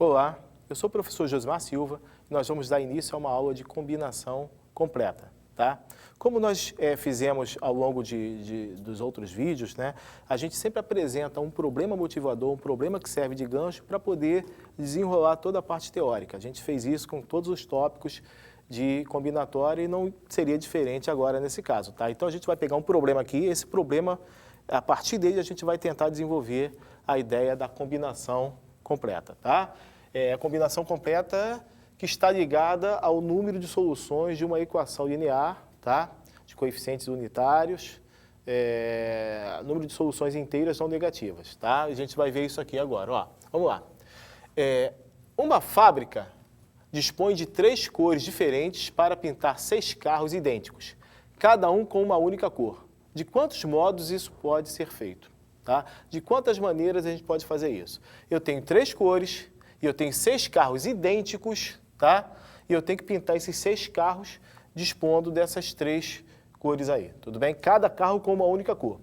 Olá, eu sou o professor Josimar Silva e nós vamos dar início a uma aula de combinação completa, tá? Como nós fizemos ao longo dos outros vídeos, né, a gente sempre apresenta um problema motivador, um problema que serve de gancho para poder desenrolar toda a parte teórica. A gente fez isso com todos os tópicos de combinatória e não seria diferente agora nesse caso, tá? Então a gente vai pegar um problema aqui, esse problema, a partir dele a gente vai tentar desenvolver a ideia da combinação completa, tá? A combinação completa que está ligada ao número de soluções de uma equação linear, tá? De coeficientes unitários, número de soluções inteiras não negativas, tá? A gente vai ver isso aqui agora, ó. Vamos lá. Uma fábrica dispõe de 3 cores diferentes para pintar 6 carros idênticos, cada um com uma única cor. De quantos modos isso pode ser feito? Tá? De quantas maneiras a gente pode fazer isso? Eu tenho 3 cores e eu tenho 6 carros idênticos, tá? E eu tenho que pintar esses 6 carros dispondo dessas 3 cores aí, tudo bem? Cada carro com uma única cor.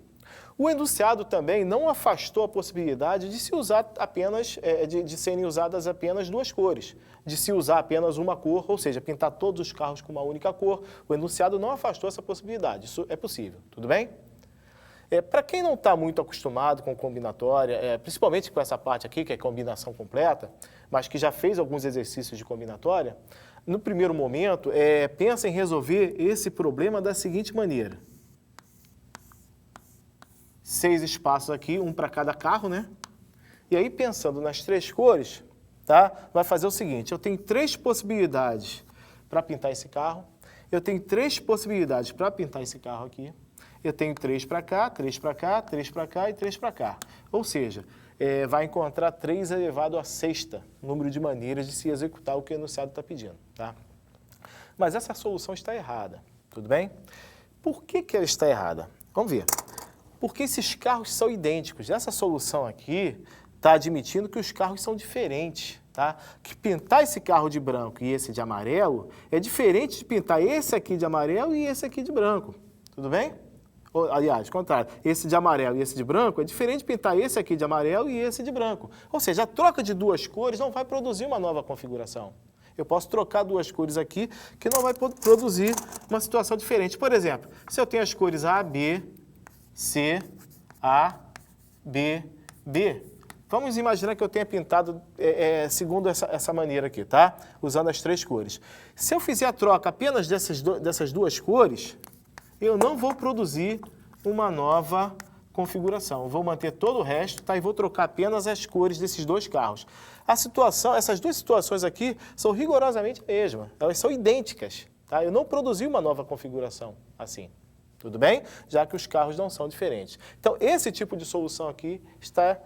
O enunciado também não afastou a possibilidade de se usar apenas, de serem usadas apenas 2 cores, de se usar apenas uma cor, ou seja, pintar todos os carros com uma única cor. O enunciado não afastou essa possibilidade, isso é possível, tudo bem? Para quem não está muito acostumado com combinatória, principalmente com essa parte aqui, que é combinação completa, mas que já fez alguns exercícios de combinatória, no primeiro momento, pensa em resolver esse problema da seguinte maneira. 6 espaços aqui, um para cada carro, né? E aí, pensando nas 3 cores, tá? Vai fazer o seguinte, eu tenho 3 possibilidades para pintar esse carro, eu tenho 3 possibilidades para pintar esse carro aqui, eu tenho 3 para cá, 3 para cá, 3 para cá e 3 para cá. Ou seja, vai encontrar 3 elevado à sexta número de maneiras de se executar o que o enunciado está pedindo, tá? Mas essa solução está errada, tudo bem? Por que ela está errada? Vamos ver. Porque esses carros são idênticos. Essa solução aqui está admitindo que os carros são diferentes, tá? Que pintar esse carro de branco e esse de amarelo é diferente de pintar esse aqui de amarelo e esse aqui de branco, tudo bem? Aliás, contrário, esse de amarelo e esse de branco é diferente de pintar esse aqui de amarelo e esse de branco. Ou seja, a troca de 2 cores não vai produzir uma nova configuração. Eu posso trocar 2 cores aqui que não vai produzir uma situação diferente. Por exemplo, se eu tenho as cores A, B, C, A, B, B. Vamos imaginar que eu tenha pintado segundo essa maneira aqui, tá? Usando as 3 cores. Se eu fizer a troca apenas dessas 2 cores, eu não vou produzir uma nova configuração. Eu vou manter todo o resto, tá? E vou trocar apenas as cores desses 2 carros. Essas 2 situações aqui são rigorosamente a mesma. Elas são idênticas, tá? Eu não produzi uma nova configuração assim. Tudo bem? Já que os carros não são diferentes. Então, esse tipo de solução aqui está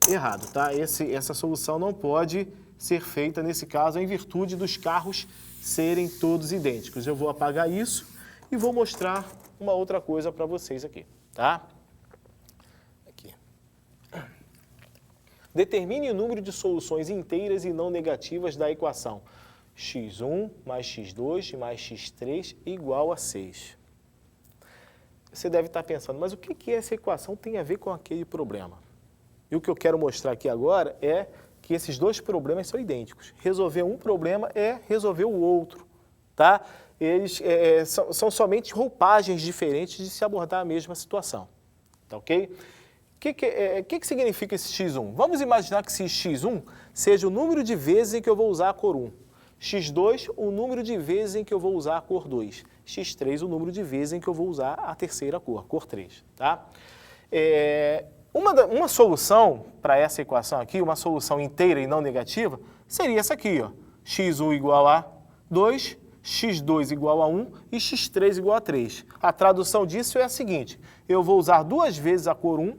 errado, tá? Essa solução não pode ser feita nesse caso em virtude dos carros serem todos idênticos. Eu vou apagar isso e vou mostrar uma outra coisa para vocês aqui, tá? Aqui. Determine o número de soluções inteiras e não negativas da equação x1 mais x2 mais x3 igual a 6. Você deve estar pensando, mas o que essa equação tem a ver com aquele problema? E o que eu quero mostrar aqui agora é que esses 2 problemas são idênticos. Resolver um problema é resolver o outro, tá? Eles são somente roupagens diferentes de se abordar a mesma situação, tá ok? O que significa esse x1? Vamos imaginar que esse x1 seja o número de vezes em que eu vou usar a cor 1. x2, o número de vezes em que eu vou usar a cor 2. x3, o número de vezes em que eu vou usar a terceira cor 3. Tá? Uma solução para essa equação aqui, uma solução inteira e não negativa, seria essa aqui, ó. x1 igual a 2, x2 igual a 1 e x3 igual a 3. A tradução disso é a seguinte, eu vou usar 2 vezes a cor 1,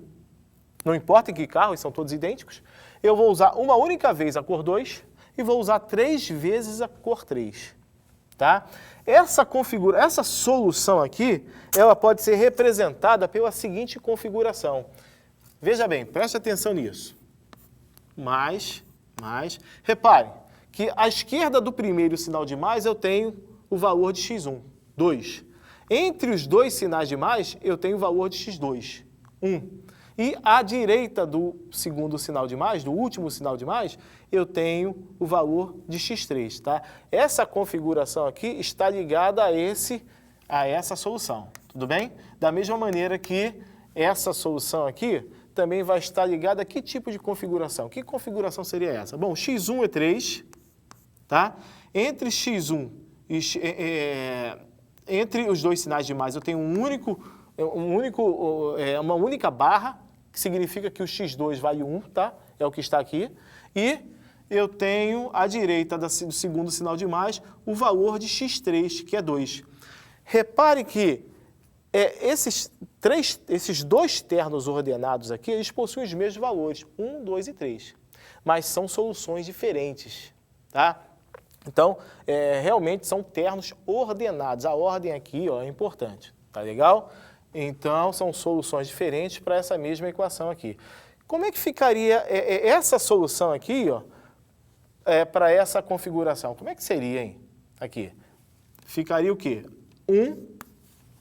não importa em que carro, são todos idênticos, eu vou usar uma única vez a cor 2, e vou usar 3 vezes a cor 3, tá? Essa solução aqui, ela pode ser representada pela seguinte configuração. Veja bem, preste atenção nisso. Reparem que à esquerda do primeiro sinal de mais eu tenho o valor de x1, 2. Entre os 2 sinais de mais, eu tenho o valor de x2, 1. E à direita do segundo sinal de mais, do último sinal de mais, eu tenho o valor de x3, tá? Essa configuração aqui está ligada a essa solução, tudo bem? Da mesma maneira que essa solução aqui também vai estar ligada a que tipo de configuração? Que configuração seria essa? Bom, x1 é 3, tá? Entre x1 e entre os dois sinais de mais eu tenho uma única barra, que significa que o x2 vale 1, tá? É o que está aqui. E eu tenho à direita do segundo sinal de mais o valor de x3, que é 2. Repare que esses dois termos ordenados aqui, eles possuem os mesmos valores, 1, 2 e 3. Mas são soluções diferentes, tá? Então, realmente são termos ordenados. A ordem aqui, ó, é importante, tá legal? Então, são soluções diferentes para essa mesma equação aqui. Como é que ficaria essa solução aqui, ó, para essa configuração? Como é que seria, hein? Aqui. Ficaria o quê? 1,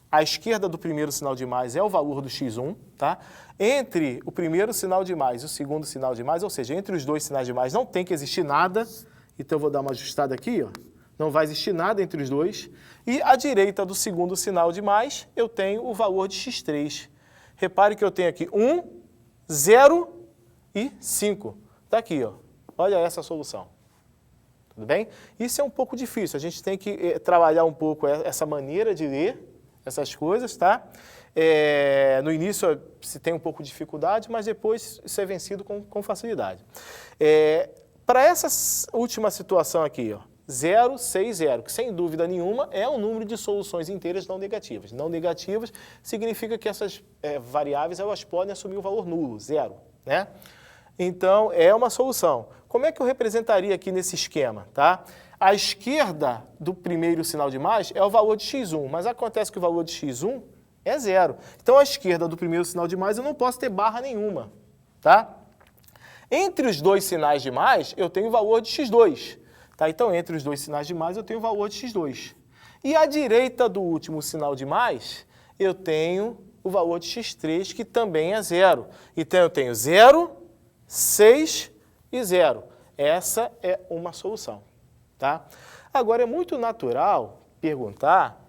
à esquerda do primeiro sinal de mais é o valor do x1, tá? Entre o primeiro sinal de mais e o segundo sinal de mais, ou seja, entre os dois sinais de mais não tem que existir nada. Então, eu vou dar uma ajustada aqui, ó. Não vai existir nada entre os dois. E à direita do segundo sinal de mais, eu tenho o valor de x3. Repare que eu tenho aqui 1, 0 e 5. Está aqui, ó. Olha essa solução. Tudo bem? Isso é um pouco difícil. A gente tem que trabalhar um pouco essa maneira de ler essas coisas, tá? No início se tem um pouco de dificuldade, mas depois isso é vencido com facilidade. Para essa última situação aqui, ó, 0, 6, 0, que sem dúvida nenhuma é um número de soluções inteiras não negativas. Não negativas significa que essas variáveis elas podem assumir o valor nulo, 0, né? Então, é uma solução. Como é que eu representaria aqui nesse esquema, tá? À esquerda do primeiro sinal de mais é o valor de x1, mas acontece que o valor de x1 é 0. Então, à esquerda do primeiro sinal de mais eu não posso ter barra nenhuma, tá? Entre os dois sinais de mais, eu tenho o valor de x2. Tá? Então, entre os dois sinais de mais, eu tenho o valor de x2. E à direita do último sinal de mais, eu tenho o valor de x3, que também é 0. Então, eu tenho 0, 6 e 0. Essa é uma solução. Tá? Agora, é muito natural perguntar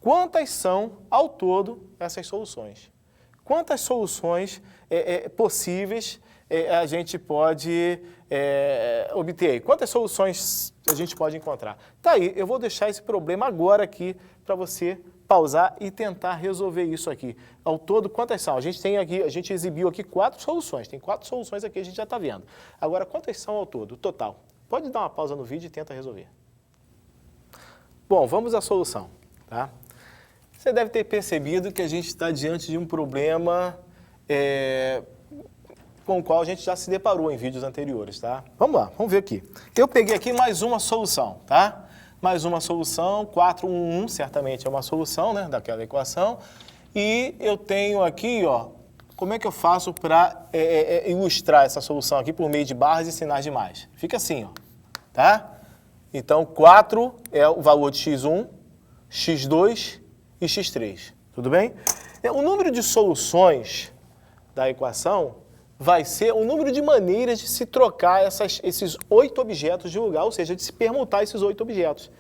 quantas são, ao todo, essas soluções. Quantas soluções possíveis a gente pode obter? Quantas soluções a gente pode encontrar? Tá aí, eu vou deixar esse problema agora aqui para você pausar e tentar resolver isso aqui. Ao todo, quantas são? A gente exibiu aqui 4 soluções. Tem 4 soluções aqui, a gente já está vendo. Agora, quantas são ao todo? O total. Pode dar uma pausa no vídeo e tenta resolver. Bom, vamos à solução, tá? Você deve ter percebido que a gente está diante de um problema com o qual a gente já se deparou em vídeos anteriores, tá? Vamos lá, vamos ver aqui. Eu peguei aqui mais uma solução, tá? Mais uma solução, 4, 1, 1, certamente é uma solução, né, daquela equação. E eu tenho aqui, ó, como é que eu faço para ilustrar essa solução aqui por meio de barras e sinais de mais? Fica assim, ó, tá? Então, 4 é o valor de x1, x2 e x3, tudo bem? O número de soluções da equação vai ser o número de maneiras de se trocar esses 8 objetos de lugar, ou seja, de se permutar esses 8 objetos.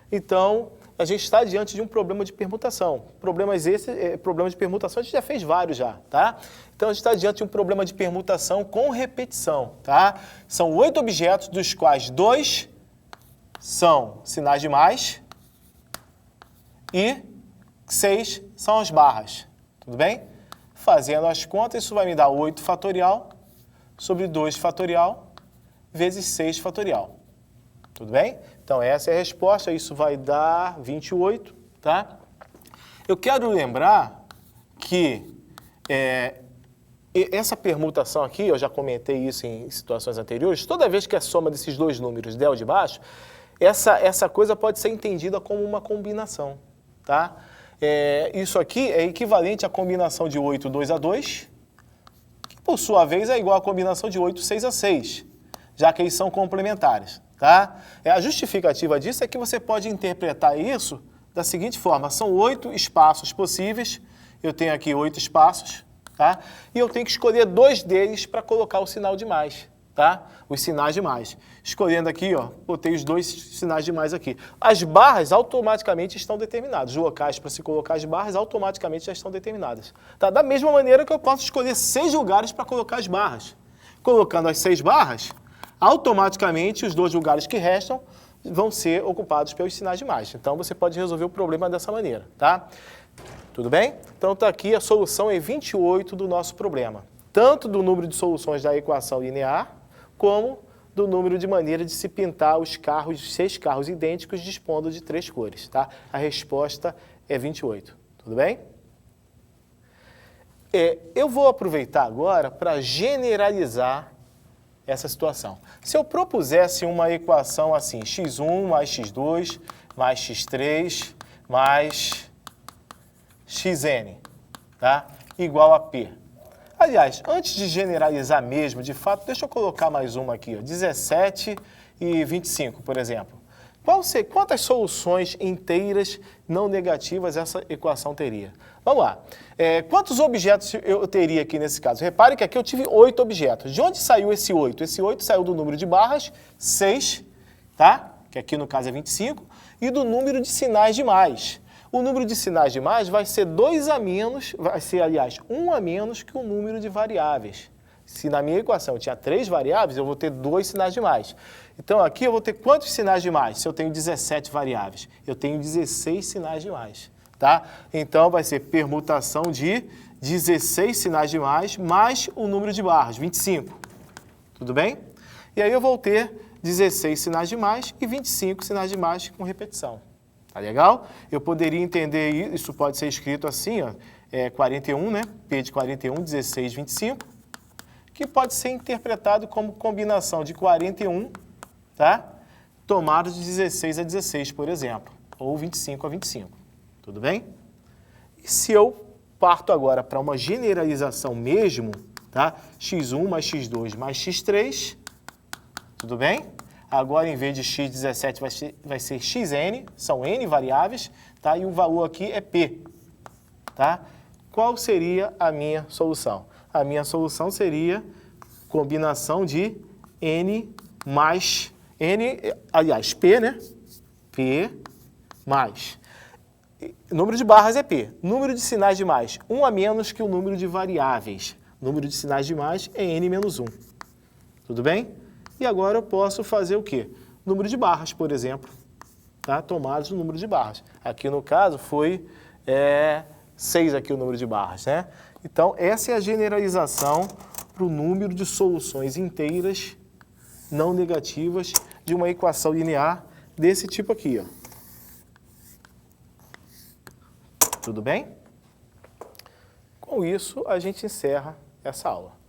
Então, a gente está diante de um problema de permutação. Problemas de permutação a gente já fez vários já, tá? Então, a gente está diante de um problema de permutação com repetição, tá? São 8 objetos, dos quais 2 são sinais de mais e 6 são as barras, tudo bem? Fazendo as contas, isso vai me dar 8 fatorial sobre 2 fatorial vezes 6 fatorial. Tudo bem? Então, essa é a resposta. Isso vai dar 28, tá? Eu quero lembrar que essa permutação aqui, eu já comentei isso em situações anteriores, toda vez que a soma desses dois números der o de baixo, essa coisa pode ser entendida como uma combinação, tá? Isso aqui é equivalente à combinação de 8, 2 a 2, que por sua vez é igual à combinação de 8, 6 a 6, já que eles são complementares, tá? A justificativa disso é que você pode interpretar isso da seguinte forma: são 8 espaços possíveis, eu tenho aqui 8 espaços, tá? E eu tenho que escolher dois deles para colocar o sinal de mais, tá? Os sinais de mais. Escolhendo aqui, ó, botei os dois sinais de mais aqui. As barras automaticamente estão determinadas. Os locais para se colocar as barras automaticamente já estão determinadas. Tá? Da mesma maneira que eu posso escolher 6 lugares para colocar as barras. Colocando as 6 barras, automaticamente os 2 lugares que restam vão ser ocupados pelos sinais de mais. Então você pode resolver o problema dessa maneira, tá? Tudo bem? Então está aqui, a solução é 28 do nosso problema. Tanto do número de soluções da equação linear, como do número de maneiras de se pintar os carros, 6 carros idênticos dispondo de 3 cores, tá? A resposta é 28, tudo bem? Eu vou aproveitar agora para generalizar essa situação. Se eu propusesse uma equação assim, x1 mais x2 mais x3 mais xn, tá? Igual a P. Aliás, antes de generalizar mesmo, de fato, deixa eu colocar mais uma aqui, ó, 17 e 25, por exemplo. Quantas soluções inteiras não negativas essa equação teria? Vamos lá. Quantos objetos eu teria aqui nesse caso? Repare que aqui eu tive 8 objetos. De onde saiu esse 8? Esse 8 saiu do número de barras, 6, tá? Que aqui no caso é 25, e do número de sinais de mais. O número de sinais de mais vai ser 2 a menos, vai ser, aliás, 1 a menos que o número de variáveis. Se na minha equação eu tinha 3 variáveis, eu vou ter 2 sinais de mais. Então aqui eu vou ter quantos sinais de mais? Se eu tenho 17 variáveis, eu tenho 16 sinais de mais, tá? Então vai ser permutação de 16 sinais de mais o número de barras, 25. Tudo bem? E aí eu vou ter 16 sinais de mais e 25 sinais de mais com repetição. Tá legal? Eu poderia entender isso, pode ser escrito assim, ó, 41, né? P de 41, 16, 25, que pode ser interpretado como combinação de 41, tá? Tomado de 16 a 16, por exemplo, ou 25 a 25. Tudo bem? E se eu parto agora para uma generalização mesmo, tá? x1 mais x2 mais x3, tudo bem? Agora, em vez de x17, vai ser xn, são n variáveis, tá? E o valor aqui é p, tá? Qual seria a minha solução? A minha solução seria combinação de n mais n, aliás, p, né? P mais. Número de barras é p. Número de sinais de mais, 1 a menos que o número de variáveis. Número de sinais de mais é n menos 1. Tudo bem? E agora eu posso fazer o quê? Número de barras, por exemplo, tá? Tomados o número de barras. Aqui no caso foi 6 aqui o número de barras, né? Então essa é a generalização para o número de soluções inteiras não negativas de uma equação linear desse tipo aqui, ó. Tudo bem? Com isso a gente encerra essa aula.